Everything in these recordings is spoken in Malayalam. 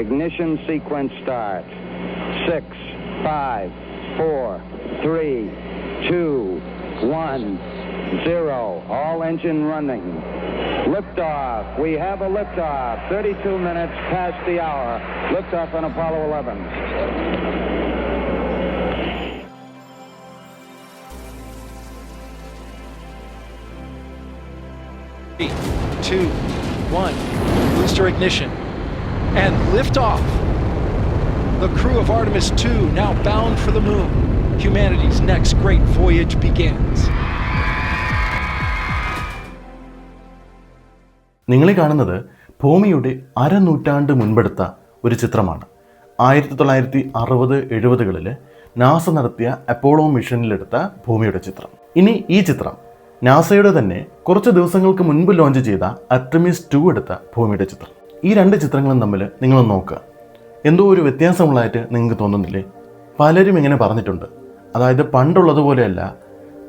Ignition sequence start. 6, 5, 4, 3, 2, 1, 0. All engine running. Liftoff. We have a liftoff. 32 minutes past the hour. Liftoff on Apollo 11. 3, 2, 1. Booster ignition. And liftoff. The crew of Artemis II now bound for the moon. Humanity's next great voyage begins. നിങ്ങളെ കാണുന്നത് ഭൂമിയുടെ അരനൂറ്റാണ്ട് മുൻപെടുത്ത ഒരു ചിത്രമാണ്. 1960-70കളിൽ നാസ നടത്തിയ അപ്പോളോ മിഷനിലെടുത്ത ഭൂമിയുടെ ചിത്രം. ഇനി ഈ ചിത്രം നാസയുടെ തന്നെ കുറച്ച് ദിവസങ്ങൾക്ക് മുൻപ് ലോഞ്ച് ചെയ്ത ആർടെമിസ് 2 എടുത്ത ഭൂമിയുടെ ചിത്രം. ഈ രണ്ട് ചിത്രങ്ങളും തമ്മിൽ നിങ്ങളൊന്ന് നോക്കുക. എന്തോ ഒരു വ്യത്യാസമുള്ളതായിട്ട് നിങ്ങൾക്ക് തോന്നുന്നില്ലേ? പലരും ഇങ്ങനെ പറഞ്ഞിട്ടുണ്ട്. അതായത് പണ്ടുള്ളതുപോലെയല്ല,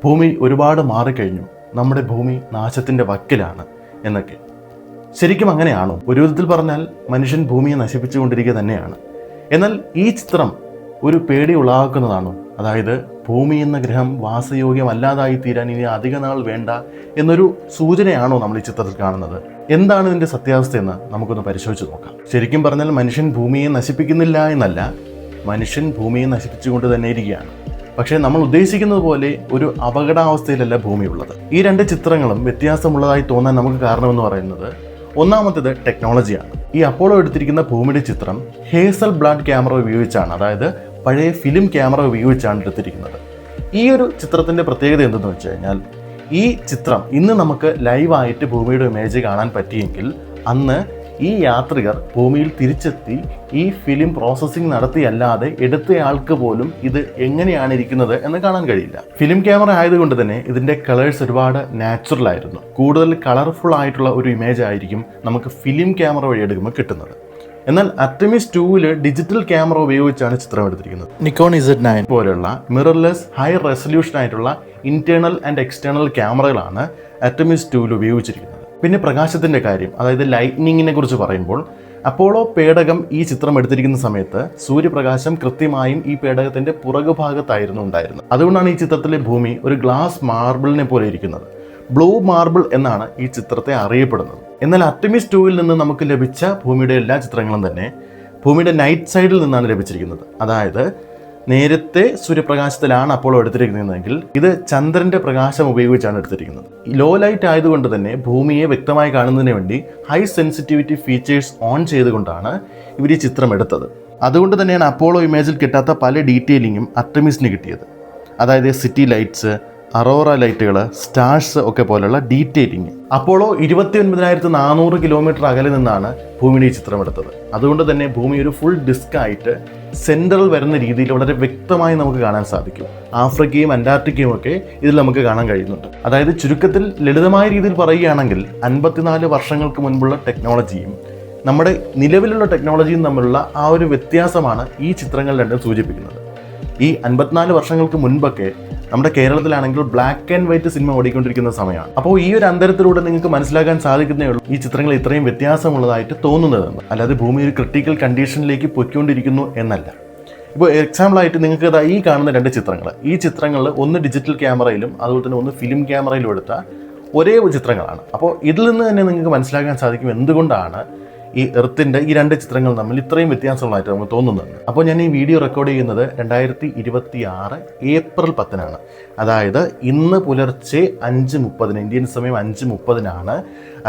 ഭൂമി ഒരുപാട് മാറിക്കഴിഞ്ഞു, നമ്മുടെ ഭൂമി നാശത്തിൻ്റെ വക്കിലാണ് എന്നൊക്കെ. ശരിക്കും അങ്ങനെയാണോ? ഒരു വിധത്തിൽ പറഞ്ഞാൽ മനുഷ്യൻ ഭൂമിയെ നശിപ്പിച്ചുകൊണ്ടിരിക്കുക തന്നെയാണ്. എന്നാൽ ഈ ചിത്രം ഒരു പേടി ഉളവാക്കുന്നതാണോ? അതായത് ഭൂമി എന്ന ഗ്രഹം വാസയോഗ്യമല്ലാതായി തീരാൻ ഇനി അധിക നാൾ വേണ്ട എന്നൊരു സൂചനയാണോ നമ്മൾ ഈ ചിത്രത്തിൽ കാണുന്നത്? എന്താണ് ഇതിൻ്റെ സത്യാവസ്ഥയെന്ന് നമുക്കൊന്ന് പരിശോധിച്ച് നോക്കാം. ശരിക്കും പറഞ്ഞാൽ മനുഷ്യൻ ഭൂമിയെ നശിപ്പിക്കുന്നില്ല എന്നല്ല, മനുഷ്യൻ ഭൂമിയെ നശിപ്പിച്ചുകൊണ്ട് തന്നെ ഇരിക്കുകയാണ്. പക്ഷേ നമ്മൾ ഉദ്ദേശിക്കുന്നത് പോലെ ഒരു അപകടാവസ്ഥയിലല്ല ഭൂമിയുള്ളത്. ഈ രണ്ട് ചിത്രങ്ങളും വ്യത്യാസമുള്ളതായി തോന്നാൻ നമുക്ക് കാരണമെന്ന് പറയുന്നത്, ഒന്നാമത്തേത് ടെക്നോളജിയാണ്. ഈ അപ്പോളോ എടുത്തിരിക്കുന്ന ഭൂമിയുടെ ചിത്രം ഹേസൽ ബ്ലാഡ് ക്യാമറ ഉപയോഗിച്ചാണ്, അതായത് പഴയ ഫിലിം ക്യാമറ ഉപയോഗിച്ചാണ് എടുത്തിരിക്കുന്നത്. ഈ ഒരു ചിത്രത്തിൻ്റെ പ്രത്യേകത എന്തെന്ന് വെച്ച് കഴിഞ്ഞാൽ, ഈ ചിത്രം ഇന്ന് നമുക്ക് ലൈവായിട്ട് ഭൂമിയുടെ ഇമേജ് കാണാൻ പറ്റിയെങ്കിൽ അന്ന് ഈ യാത്രികർ ഭൂമിയിൽ തിരിച്ചെത്തി ഈ ഫിലിം പ്രോസസ്സിംഗ് നടത്തിയല്ലാതെ എടുത്തയാൾക്ക് പോലും ഇത് എങ്ങനെയാണ് ഇരിക്കുന്നത് എന്ന് കാണാൻ കഴിയില്ല. ഫിലിം ക്യാമറ ആയതുകൊണ്ട് തന്നെ ഇതിൻ്റെ കളേഴ്സ് ഒരുപാട് നാച്ചുറൽ ആയിരുന്നു. കൂടുതൽ കളർഫുൾ ആയിട്ടുള്ള ഒരു ഇമേജ് ആയിരിക്കും നമുക്ക് ഫിലിം ക്യാമറ വഴി എടുക്കുമ്പോൾ കിട്ടുന്നത്. എന്നാൽ ആർടെമിസ് 2 ഡിജിറ്റൽ ക്യാമറ ഉപയോഗിച്ചാണ് ചിത്രം എടുത്തിരിക്കുന്നത്. നിക്കോൺ Z9 പോലെയുള്ള മിറർലെസ് ഹൈ റെസൊല്യൂഷൻ ആയിട്ടുള്ള ഇന്റേണൽ ആൻഡ് എക്സ്റ്റേണൽ ക്യാമറകളാണ് ആർടെമിസ് 2 ഉപയോഗിച്ചിരിക്കുന്നത്. പിന്നെ പ്രകാശത്തിൻ്റെ കാര്യം, അതായത് ലൈറ്റ്നിങ്ങിനെ കുറിച്ച് പറയുമ്പോൾ, അപ്പോളോ പേടകം ഈ ചിത്രം എടുത്തിരിക്കുന്ന സമയത്ത് സൂര്യപ്രകാശം കൃത്യമായും ഈ പേടകത്തിൻ്റെ പുറകുഭാഗത്തായിരുന്നു ഉണ്ടായിരുന്നത്. അതുകൊണ്ടാണ് ഈ ചിത്രത്തിലെ ഭൂമി ഒരു ഗ്ലാസ് മാർബിളിനെ പോലെ ഇരിക്കുന്നത്. ബ്ലൂ മാർബിൾ എന്നാണ് ഈ ചിത്രത്തെ അറിയപ്പെടുന്നത്. എന്നാൽ ആർടെമിസ് 2 നിന്ന് നമുക്ക് ലഭിച്ച ഭൂമിയുടെ എല്ലാ ചിത്രങ്ങളും തന്നെ ഭൂമിയുടെ നൈറ്റ് സൈഡിൽ നിന്നാണ് ലഭിച്ചിരിക്കുന്നത്. അതായത് നേരത്തെ സൂര്യപ്രകാശത്തിലാണ് അപ്പോളോ എടുത്തിരിക്കുന്നതെങ്കിൽ ഇത് ചന്ദ്രന്റെ പ്രകാശം ഉപയോഗിച്ചാണ് എടുത്തിരിക്കുന്നത്. ലോ ലൈറ്റ് ആയതുകൊണ്ട് തന്നെ ഭൂമിയെ വ്യക്തമായി കാണുന്നതിന് വേണ്ടി ഹൈ സെൻസിറ്റിവിറ്റി ഫീച്ചേഴ്സ് ഓൺ ചെയ്തുകൊണ്ടാണ് ഇവർ ഈ ചിത്രം എടുത്തത്. അതുകൊണ്ട് തന്നെയാണ് അപ്പോളോ ഇമേജിൽ കിട്ടാത്ത പല ഡീറ്റെയിലിങ്ങും ആർടെമിസിന് കിട്ടിയത്. അതായത് സിറ്റി ലൈറ്റ്സ്, അറോറ ലൈറ്റുകൾ, സ്റ്റാർസ് ഒക്കെ പോലുള്ള ഡീറ്റെയിലിങ്. അപ്പോളോ 29,400 കിലോമീറ്റർ അകലെ നിന്നാണ് ഭൂമിയുടെ ഈ ചിത്രം എടുത്തത്. അതുകൊണ്ട് തന്നെ ഭൂമി ഒരു ഫുൾ ഡിസ്ക് ആയിട്ട് സെൻറ്ററിൽ വരുന്ന രീതിയിൽ വളരെ വ്യക്തമായി നമുക്ക് കാണാൻ സാധിക്കും. ആഫ്രിക്കയും അന്റാർട്ടിക്കയും ഒക്കെ ഇതിൽ നമുക്ക് കാണാൻ കഴിയുന്നുണ്ട്. അതായത് ചുരുക്കത്തിൽ ലളിതമായ രീതിയിൽ പറയുകയാണെങ്കിൽ 54 വർഷങ്ങൾക്ക് മുൻപുള്ള ടെക്നോളജിയും നമ്മുടെ നിലവിലുള്ള ടെക്നോളജിയും തമ്മിലുള്ള ആ ഒരു വ്യത്യാസമാണ് ഈ ചിത്രങ്ങൾ രണ്ടും സൂചിപ്പിക്കുന്നത്. ഈ 54 വർഷങ്ങൾക്ക് മുൻപൊക്കെ നമ്മുടെ കേരളത്തിലാണെങ്കിൽ ബ്ലാക്ക് ആൻഡ് വൈറ്റ് സിനിമ ഓടിക്കൊണ്ടിരിക്കുന്ന സമയമാണ്. അപ്പോൾ ഈ ഒരു അന്തരത്തിലൂടെ നിങ്ങൾക്ക് മനസ്സിലാക്കാൻ സാധിക്കുന്നേ ഉള്ളൂ ഈ ചിത്രങ്ങൾ ഇത്രയും വ്യത്യാസമുള്ളതായിട്ട് തോന്നുന്നതെന്ന്. അല്ലാതെ ഭൂമി ഒരു ക്രിട്ടിക്കൽ കണ്ടീഷനിലേക്ക് പൊയ്ക്കൊണ്ടിരിക്കുന്നു എന്നല്ല. ഇപ്പോൾ എക്സാമ്പിളായിട്ട് നിങ്ങൾക്ക് ഈ കാണുന്ന രണ്ട് ചിത്രങ്ങൾ, ഈ ചിത്രങ്ങളിൽ ഒന്ന് ഡിജിറ്റൽ ക്യാമറയിലും അതുപോലെ തന്നെ ഒന്ന് ഫിലിം ക്യാമറയിലും എടുത്ത ഒരേ ചിത്രങ്ങളാണ്. അപ്പോൾ ഇതിൽ നിന്ന് തന്നെ നിങ്ങൾക്ക് മനസ്സിലാക്കാൻ സാധിക്കും എന്തുകൊണ്ടാണ് ഈ എർത്തിൻ്റെ ഈ രണ്ട് ചിത്രങ്ങൾ തമ്മിൽ ഇത്രയും വ്യത്യാസമുള്ളതായിട്ട് നമുക്ക് തോന്നുന്നത്. അപ്പോൾ ഞാൻ ഈ വീഡിയോ റെക്കോർഡ് ചെയ്യുന്നത് 2026 ഏപ്രിൽ 10 അതായത് ഇന്ന് പുലർച്ചെ 5:30 ഇന്ത്യൻ സമയം 5:30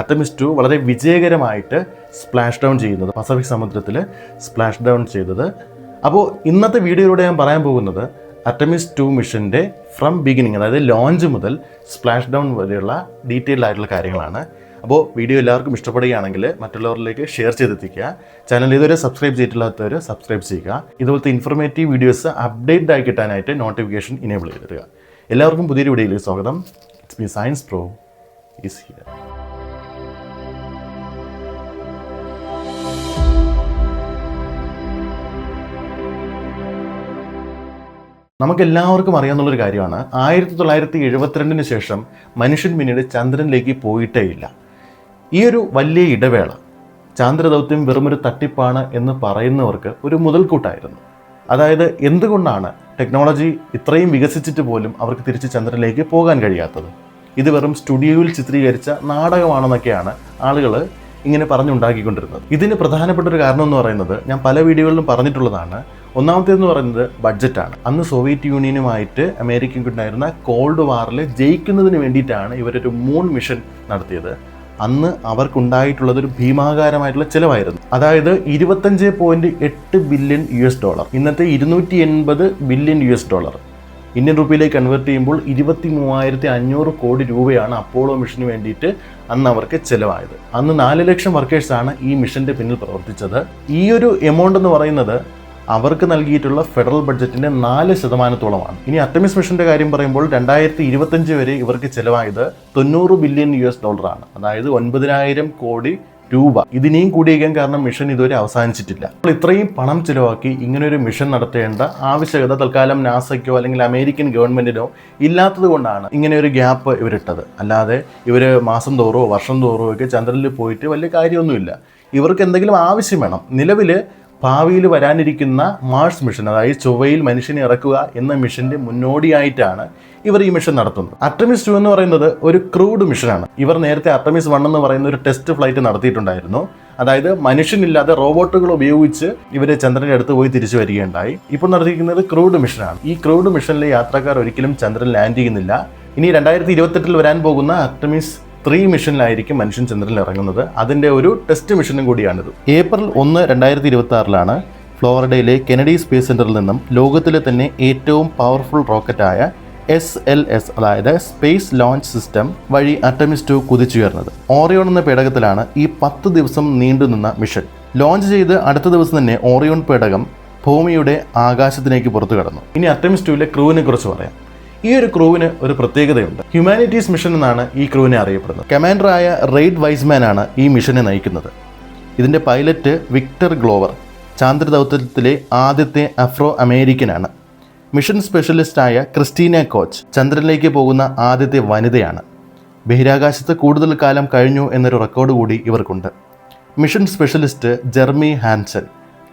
ആർടെമിസ് 2 വളരെ വിജയകരമായിട്ട് സ്പ്ലാഷ് ഡൗൺ ചെയ്യുന്നത്, പസഫിക് സമുദ്രത്തിൽ സ്പ്ലാഷ് ഡൗൺ ചെയ്തത്. അപ്പോൾ ഇന്നത്തെ വീഡിയോയിലൂടെ ഞാൻ പറയാൻ പോകുന്നത് ആർടെമിസ് 2 മിഷൻ്റെ ഫ്രം ബിഗിനിങ്, അതായത് ലോഞ്ച് മുതൽ സ്പ്ലാഷ് ഡൗൺ വരെയുള്ള ഡീറ്റെയിൽഡ് ആയിട്ടുള്ള കാര്യങ്ങളാണ്. അപ്പോൾ വീഡിയോ എല്ലാവർക്കും ഇഷ്ടപ്പെടുകയാണെങ്കിൽ മറ്റുള്ളവരിലേക്ക് ഷെയർ ചെയ്തെത്തിക്കുക. ചാനൽ ഇതുവരെ സബ്സ്ക്രൈബ് ചെയ്തിട്ടില്ലാത്തവർ സബ്സ്ക്രൈബ് ചെയ്യുക. ഇതുപോലത്തെ ഇൻഫോർമേറ്റീവ് വീഡിയോസ് അപ്ഡേറ്റ് ആയി കിട്ടാനായിട്ട് നോട്ടിഫിക്കേഷൻ ഇനേബിൾ ചെയ്തിടുക. എല്ലാവർക്കും പുതിയൊരു വീഡിയോയിലേക്ക് സ്വാഗതം. It's me science pro is here. നമുക്കെല്ലാവർക്കും അറിയാവുന്നൊരു കാര്യമാണ്, 1972 ശേഷം മനുഷ്യൻ പിന്നീട് ചന്ദ്രനിലേക്ക് പോയിട്ടേ ഇല്ല. ഈ ഒരു വലിയ ഇടവേള ചാന്ദ്രദൗത്യം വെറുമൊരു തട്ടിപ്പാണ് എന്ന് പറയുന്നവർക്ക് ഒരു മുതൽക്കൂട്ടായിരുന്നു. അതായത് എന്തുകൊണ്ടാണ് ടെക്നോളജി ഇത്രയും വികസിച്ചിട്ട് പോലും അവർക്ക് തിരിച്ച് ചന്ദ്രനിലേക്ക് പോകാൻ കഴിയാത്തത്? ഇത് വെറും സ്റ്റുഡിയോയിൽ ചിത്രീകരിച്ച നാടകമാണെന്നൊക്കെയാണ് ആളുകൾ ഇങ്ങനെ പറഞ്ഞുണ്ടാക്കിക്കൊണ്ടിരുന്നത്. ഇതിന് പ്രധാനപ്പെട്ട ഒരു കാരണം എന്ന് പറയുന്നത് ഞാൻ പല വീഡിയോകളിലും പറഞ്ഞിട്ടുള്ളതാണ്. ഒന്നാമത്തേതെന്ന് പറയുന്നത് ബഡ്ജറ്റാണ്. അന്ന് സോവിയറ്റ് യൂണിയനുമായിട്ട് അമേരിക്കയ്ക്കുണ്ടായിരുന്ന കോൾഡ് വാറിൽ ജയിക്കുന്നതിന് വേണ്ടിയിട്ടാണ് ഇവരൊരു മൂൺ മിഷൻ നടത്തിയത്. അന്ന് അവർക്കുണ്ടായിട്ടുള്ളത് ഒരു ഭീമാകാരമായിട്ടുള്ള ചിലവായിരുന്നു. അതായത് 25.8 ബില്യൺ $. ഇന്നത്തെ 280 ബില്യൺ $. ഇന്ത്യൻ റുപ്പിയിലേക്ക് കൺവേർട്ട് ചെയ്യുമ്പോൾ 23,500 കോടി രൂപയാണ് അപ്പോളോ മിഷന് വേണ്ടിയിട്ട് അന്ന് അവർക്ക് ചിലവായത്. അന്ന് 4 ലക്ഷം വർക്കേഴ്സാണ് ഈ മിഷന്റെ പിന്നിൽ പ്രവർത്തിച്ചത്. ഈ ഒരു എമൗണ്ട് എന്ന് പറയുന്നത് അവർക്ക് നൽകിയിട്ടുള്ള ഫെഡറൽ ബഡ്ജറ്റിന്റെ 4%. ഇനി അർടെമിസ് മിഷന്റെ കാര്യം പറയുമ്പോൾ 2025 വരെ ഇവർക്ക് ചിലവായത് 90 ബില്യൺ $. ആണ്. അതായത് 9,000 കോടി രൂപ. ഇതിനെയും കൂടിയേക്കാൻ കാരണം മിഷൻ ഇതുവരെ അവസാനിച്ചിട്ടില്ല. അപ്പോൾ ഇത്രയും പണം ചിലവാക്കി ഇങ്ങനൊരു മിഷൻ നടത്തേണ്ട ആവശ്യകത തൽക്കാലം നാസയ്ക്കോ അല്ലെങ്കിൽ അമേരിക്കൻ ഗവൺമെന്റിനോ ഇല്ലാത്തത് കൊണ്ടാണ് ഇങ്ങനെ ഒരു ഗ്യാപ്പ് ഇവരിട്ടത്. അല്ലാതെ ഇവർ മാസം തോറോ വർഷം തോറോ ഒക്കെ ചന്ദ്രനിൽ പോയിട്ട് വലിയ കാര്യമൊന്നുമില്ല. ഇവർക്ക് എന്തെങ്കിലും ആവശ്യം വേണം. നിലവിൽ ഭാവിയിൽ വരാനിരിക്കുന്ന മാർസ് മിഷൻ, അതായത് ചൊവ്വയിൽ മനുഷ്യനെ ഇറക്കുക എന്ന മിഷന്റെ മുന്നോടിയായിട്ടാണ് ഇവർ ഈ മിഷൻ നടത്തുന്നത്. അർടെമിസ് 2 എന്ന് പറയുന്നത് ഒരു ക്രൂഡ് മിഷനാണ്. ഇവർ നേരത്തെ അർടെമിസ് 1 എന്ന് പറയുന്ന ഒരു ടെസ്റ്റ് ഫ്ലൈറ്റ് നടത്തിയിട്ടുണ്ടായിരുന്നു. അതായത് മനുഷ്യനില്ലാതെ റോബോട്ടുകൾ ഉപയോഗിച്ച് ഇവർ ചന്ദ്രന്റെ അടുത്ത് പോയി തിരിച്ചു വരികയുണ്ടായി. ഇപ്പോൾ നടത്തിയിരിക്കുന്നത് ക്രൂഡ് മിഷനാണ്. ഈ ക്രൂഡ് മിഷനിലെ യാത്രക്കാർ ഒരിക്കലും ചന്ദ്രൻ ലാൻഡ് ചെയ്യുന്നില്ല. ഇനി 2028 വരാൻ പോകുന്ന അർടെമിസ് 3 മിഷനിലായിരിക്കും മനുഷ്യൻ ചന്ദ്രനിൽ ഇറങ്ങുന്നത്. അതിൻ്റെ ഒരു ടെസ്റ്റ് മിഷനും കൂടിയാണിത്. ഏപ്രിൽ 1, 2026 ഫ്ലോറിഡയിലെ കെനഡി സ്പേസ് സെന്ററിൽ നിന്നും ലോകത്തിലെ തന്നെ ഏറ്റവും പവർഫുൾ റോക്കറ്റായ SLS അതായത് സ്പേസ് ലോഞ്ച് സിസ്റ്റം വഴി അർടെമിസ് 2 കുതിച്ചുയർന്നത്. ഓറിയോൺ എന്ന പേടകത്തിലാണ് ഈ 10 ദിവസം നീണ്ടുനിന്ന മിഷൻ. ലോഞ്ച് ചെയ്ത് അടുത്ത ദിവസം തന്നെ ഓറിയോൺ പേടകം ഭൂമിയുടെ ആകാശത്തിലേക്ക് പുറത്തു കടന്നു. ഇനി അർടെമിസ് 2ലെ ക്രൂവിനെ കുറിച്ച് പറയാം. ഈ ഒരു ക്രൂവിന് ഒരു പ്രത്യേകതയുണ്ട്. ഹ്യൂമാനിറ്റീസ് മിഷൻ എന്നാണ് ഈ ക്രൂവിനെ അറിയപ്പെടുന്നത്. കമാൻഡറായ റെയ്ഡ് വൈസ്മാൻ ആണ് ഈ മിഷനെ നയിക്കുന്നത്. ഇതിൻ്റെ പൈലറ്റ് വിക്ടർ ഗ്ലോവർ ചാന്ദ്രദൗത്യത്തിലെ ആദ്യത്തെ അഫ്രോ അമേരിക്കനാണ്. മിഷൻ സ്പെഷ്യലിസ്റ്റായ ക്രിസ്റ്റീന കോച്ച് ചന്ദ്രനിലേക്ക് പോകുന്ന ആദ്യത്തെ വനിതയാണ്. ബഹിരാകാശത്ത് കൂടുതൽ കാലം കഴിഞ്ഞു എന്നൊരു റെക്കോർഡ് കൂടി ഇവർക്കുണ്ട്. മിഷൻ സ്പെഷ്യലിസ്റ്റ് ജെർമി ഹാൻസൺ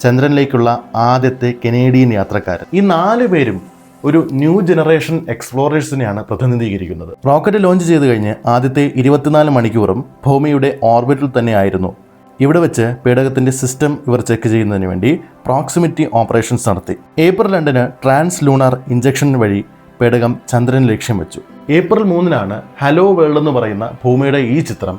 ചന്ദ്രനിലേക്കുള്ള ആദ്യത്തെ കനേഡിയൻ യാത്രക്കാരൻ. ഈ 4 പേരും ഒരു ന്യൂ ജനറേഷൻ എക്സ്പ്ലോറേഴ്സിനെയാണ് പ്രതിനിധീകരിക്കുന്നത്. റോക്കറ്റ് ലോഞ്ച് ചെയ്ത് കഴിഞ്ഞ് ആദ്യത്തെ 24 മണിക്കൂറും ഭൂമിയുടെ ഓർബിറ്റിൽ തന്നെയായിരുന്നു. ഇവിടെ വെച്ച് പേടകത്തിൻ്റെ സിസ്റ്റം ഇവർ ചെക്ക് ചെയ്യുന്നതിന് വേണ്ടി പ്രോക്സിമിറ്റി ഓപ്പറേഷൻസ് നടത്തി. ഏപ്രിൽ 2 ട്രാൻസ് ലൂണാർ ഇഞ്ചക്ഷൻ വഴി പേടകം ചന്ദ്രൻ ലക്ഷ്യം വെച്ചു. ഏപ്രിൽ 3 ഹലോ വേൾഡ് എന്ന് പറയുന്ന ഭൂമിയുടെ ഈ ചിത്രം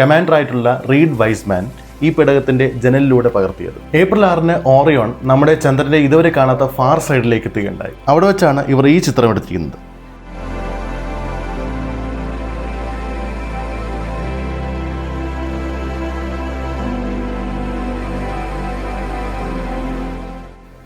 കമാൻഡറായിട്ടുള്ള റീഡ് വൈസ്മാൻ ഈ പേടകത്തിന്റെ ജനലിലൂടെ പകർത്തിയത്. ഏപ്രിൽ 6 ഓറിയോൺ നമ്മുടെ ചന്ദ്രന്റെ ഇതുവരെ കാണാത്ത ഫാർ സൈഡിലേക്ക് എത്തുകയുണ്ടായി. അവിടെ വെച്ചാണ് ഇവർ ഈ ചിത്രം എടുത്തിരിക്കുന്നത്.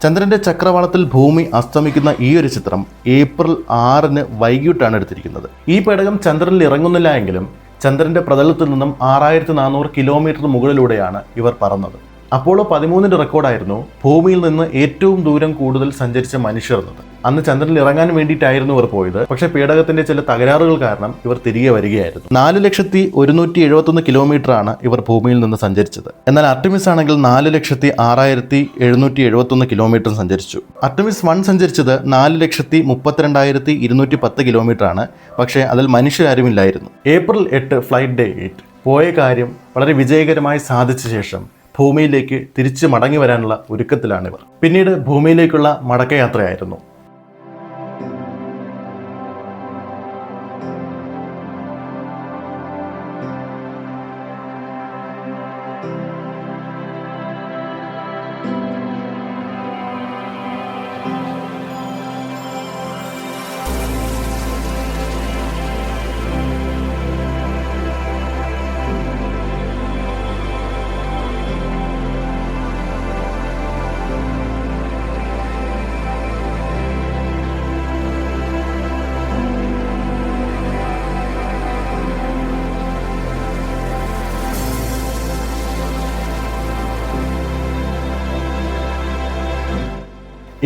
ചന്ദ്രന്റെ ചക്രവാളത്തിൽ ഭൂമി അസ്തമിക്കുന്ന ഈ ഒരു ചിത്രം ഏപ്രിൽ 6 വൈകിട്ടാണ് എടുത്തിരിക്കുന്നത്. ഈ പേടകം ചന്ദ്രനിൽ ഇറങ്ങുന്നില്ല എങ്കിലും ചന്ദ്രന്റെ പ്രതലത്തിൽ നിന്നും 6400 കിലോമീറ്റർ മുകളിലൂടെയാണ് ഇവർ പറന്നത്. അപ്പോളോ 13 റെക്കോർഡായിരുന്നു ഭൂമിയിൽ നിന്ന് ഏറ്റവും ദൂരം കൂടുതൽ സഞ്ചരിച്ച മനുഷ്യർ എന്നത്. അന്ന് ചന്ദ്രനിൽ ഇറങ്ങാൻ വേണ്ടിയിട്ടായിരുന്നു ഇവർ പോയത്. പക്ഷേ പേടകത്തിന്റെ ചില തകരാറുകൾ കാരണം ഇവർ തിരികെ വരികയായിരുന്നു. 4,171 കിലോമീറ്ററാണ് ഇവർ ഭൂമിയിൽ നിന്ന് സഞ്ചരിച്ചത്. എന്നാൽ അർടെമിസ് ആണെങ്കിൽ 4,06,771 കിലോമീറ്റർ സഞ്ചരിച്ചു. അർടെമിസ് 1 സഞ്ചരിച്ചത് 4,32,210 കിലോമീറ്റർ ആണ്. പക്ഷേ അതിൽ മനുഷ്യരാരുമില്ലായിരുന്നു. ഏപ്രിൽ 8 ഫ്ലൈറ്റ് ഡേ 8 പോയ കാര്യം വളരെ വിജയകരമായി സാധിച്ച ശേഷം ഭൂമിയിലേക്ക് തിരിച്ചു മടങ്ങി വരാനുള്ള ഒരുക്കത്തിലാണിവർ. പിന്നീട് ഭൂമിയിലേക്കുള്ള മടക്കയാത്രയായിരുന്നു.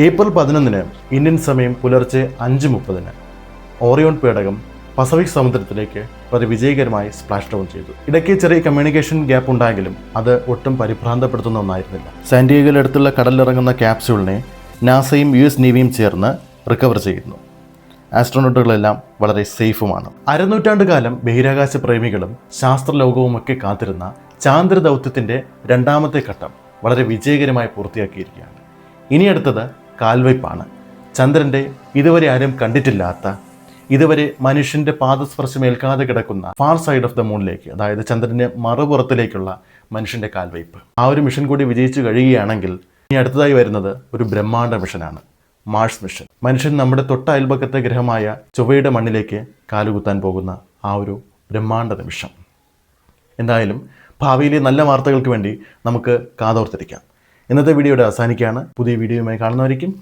ഏപ്രിൽ 11 ഇന്ത്യൻ സമയം പുലർച്ചെ 5:30 ഓറിയോൺ പേടകം പസഫിക് സമുദ്രത്തിലേക്ക് വളരെ വിജയകരമായി സ്പ്ലാഷ് ഡൗൺ ചെയ്തു. ഇടയ്ക്ക് ചെറിയ കമ്മ്യൂണിക്കേഷൻ ഗ്യാപ്പ് ഉണ്ടായെങ്കിലും അത് ഒട്ടും പരിഭ്രാന്തപ്പെടുത്തുന്ന ഒന്നായിരുന്നില്ല. സാന്റിയാഗോയിലടുത്തുള്ള കടലിലിറങ്ങുന്ന ക്യാപ്സ്യൂളിനെ നാസയും US നേവിയും ചേർന്ന് റിക്കവർ ചെയ്യുന്നു. ആസ്ട്രോനോട്ടുകളെല്ലാം വളരെ സേഫുമാണ്. അരനൂറ്റാണ്ട് കാലം ബഹിരാകാശ പ്രേമികളും ശാസ്ത്രലോകവുമൊക്കെ കാത്തിരുന്ന ചാന്ദ്ര ദൗത്യത്തിൻ്റെ രണ്ടാമത്തെ ഘട്ടം വളരെ വിജയകരമായി പൂർത്തിയാക്കിയിരിക്കുകയാണ്. ഇനി അടുത്തത് കാൽവയ്പ്പാണ്. ചന്ദ്രൻ്റെ ഇതുവരെ ആരും കണ്ടിട്ടില്ലാത്ത, ഇതുവരെ മനുഷ്യൻ്റെ പാദസ്പർശമേൽക്കാതെ കിടക്കുന്ന ഫാർ സൈഡ് ഓഫ് ദ മൂണിലേക്ക്, അതായത് ചന്ദ്രൻ്റെ മറുപുറത്തിലേക്കുള്ള മനുഷ്യൻ്റെ കാൽവയ്പ്പ്. ആ ഒരു മിഷൻ കൂടി വിജയിച്ചു കഴിയുകയാണെങ്കിൽ ഇനി അടുത്തതായി വരുന്നത് ഒരു ബ്രഹ്മാണ്ഡ മിഷനാണ്, മാർസ് മിഷൻ. മനുഷ്യൻ നമ്മുടെ തൊട്ട അയൽപക്കത്തെ ഗ്രഹമായ ചൊവ്വയുടെ മണ്ണിലേക്ക് കാലുകുത്താൻ പോകുന്ന ആ ഒരു ബ്രഹ്മാണ്ഡ നിമിഷം. എന്തായാലും ഭാവിയിലെ നല്ല വാർത്തകൾക്ക് വേണ്ടി നമുക്ക് കാതോർത്തിരിക്കാം. ഇന്നത്തെ വീഡിയോയുടെ അവസാനിക്കുകയാണ്. പുതിയ വീഡിയോയുമായി കാണുന്നവരിക്കും